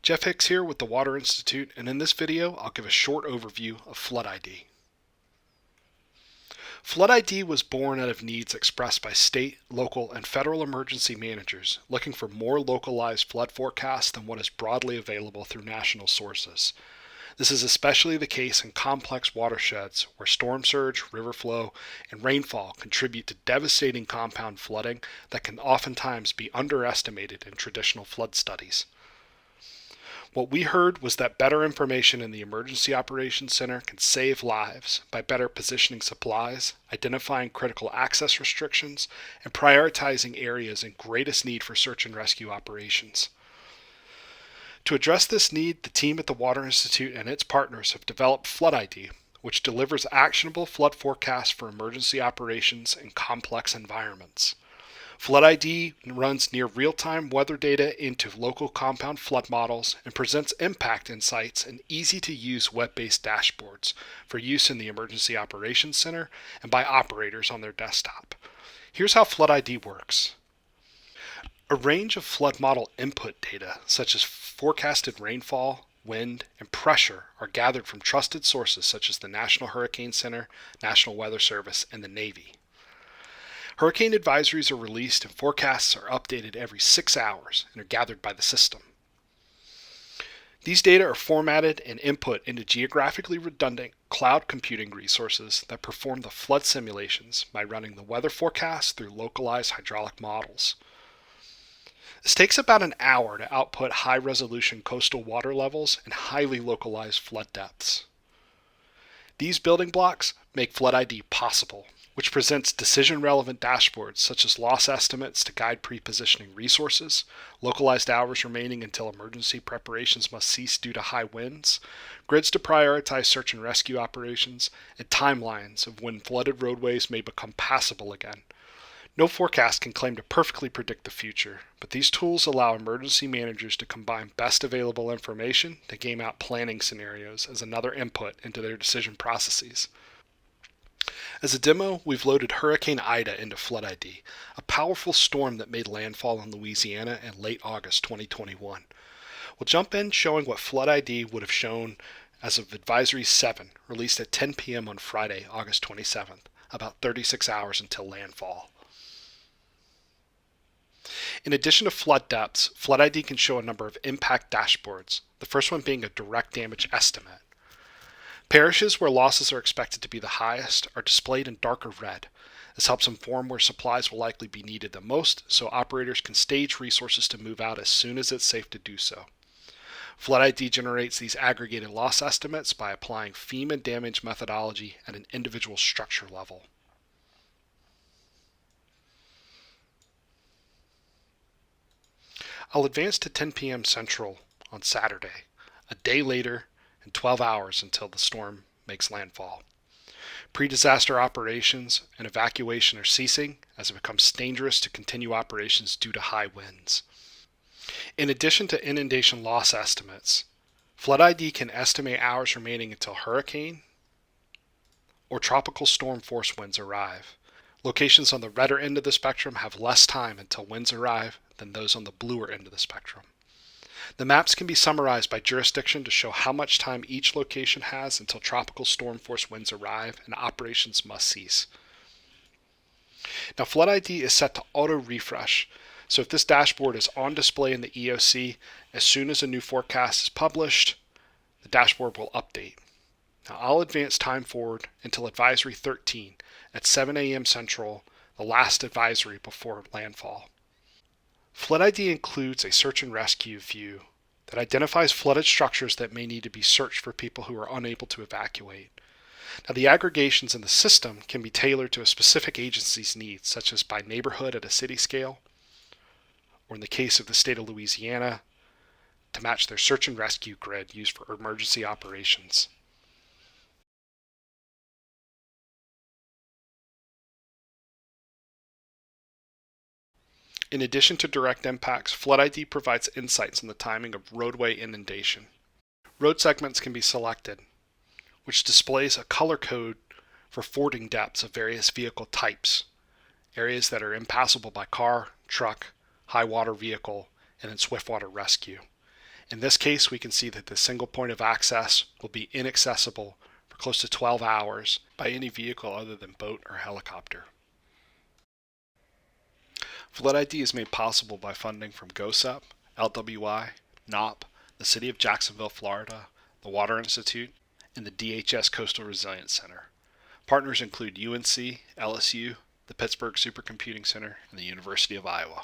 Jeff Hicks here with the Water Institute, and in this video I'll give a short overview of FloodID. FloodID was born out of needs expressed by state, local, and federal emergency managers looking for more localized flood forecasts than what is broadly available through national sources. This is especially the case in complex watersheds where storm surge, river flow, and rainfall contribute to devastating compound flooding that can oftentimes be underestimated in traditional flood studies. What we heard was that better information in the Emergency Operations Center can save lives by better positioning supplies, identifying critical access restrictions, and prioritizing areas in greatest need for search and rescue operations. To address this need, the team at the Water Institute and its partners have developed FloodID, which delivers actionable flood forecasts for emergency operations in complex environments. FloodID runs near real-time weather data into local compound flood models and presents impact insights in easy-to-use web-based dashboards for use in the Emergency Operations Center and by operators on their desktop. Here's how FloodID works. A range of flood model input data, such as forecasted rainfall, wind, and pressure, are gathered from trusted sources such as the National Hurricane Center, National Weather Service, and the Navy. Hurricane advisories are released and forecasts are updated every 6 hours and are gathered by the system. These data are formatted and input into geographically redundant cloud computing resources that perform the flood simulations by running the weather forecast through localized hydraulic models. This takes about an hour to output high-resolution coastal water levels and highly localized flood depths. These building blocks make FloodID possible, which presents decision-relevant dashboards such as loss estimates to guide pre-positioning resources, localized hours remaining until emergency preparations must cease due to high winds, grids to prioritize search and rescue operations, and timelines of when flooded roadways may become passable again. No forecast can claim to perfectly predict the future, but these tools allow emergency managers to combine best available information to game out planning scenarios as another input into their decision processes. As a demo, we've loaded Hurricane Ida into FloodID, a powerful storm that made landfall in Louisiana in late August 2021. We'll jump in showing what FloodID would have shown as of Advisory 7, released at 10 p.m. on Friday, August 27th, about 36 hours until landfall. In addition to flood depths, FloodID can show a number of impact dashboards, the first one being a direct damage estimate. Parishes where losses are expected to be the highest are displayed in darker red. This helps inform where supplies will likely be needed the most, so operators can stage resources to move out as soon as it's safe to do so. FloodID generates these aggregated loss estimates by applying FEMA damage methodology at an individual structure level. I'll advance to 10 p.m. Central on Saturday, a day later and 12 hours until the storm makes landfall. Pre-disaster operations and evacuation are ceasing as it becomes dangerous to continue operations due to high winds. In addition to inundation loss estimates, FloodID can estimate hours remaining until hurricane or tropical storm force winds arrive. Locations on the redder end of the spectrum have less time until winds arrive than those on the bluer end of the spectrum. The maps can be summarized by jurisdiction to show how much time each location has until tropical storm force winds arrive and operations must cease. Now FloodID is set to auto-refresh, so if this dashboard is on display in the EOC, as soon as a new forecast is published, the dashboard will update. Now I'll advance time forward until Advisory 13 at 7 a.m. Central, the last advisory before landfall. FloodID includes a search and rescue view that identifies flooded structures that may need to be searched for people who are unable to evacuate. Now the aggregations in the system can be tailored to a specific agency's needs, such as by neighborhood at a city scale, or in the case of the state of Louisiana, to match their search and rescue grid used for emergency operations. In addition to direct impacts, FloodID provides insights on the timing of roadway inundation. Road segments can be selected, which displays a color code for fording depths of various vehicle types, areas that are impassable by car, truck, high water vehicle, and then swift water rescue. In this case, we can see that the single point of access will be inaccessible for close to 12 hours by any vehicle other than boat or helicopter. FloodID is made possible by funding from GOSEP, LWI, NOP, the City of Jacksonville, Florida, the Water Institute, and the DHS Coastal Resilience Center. Partners include UNC, LSU, the Pittsburgh Supercomputing Center, and the University of Iowa.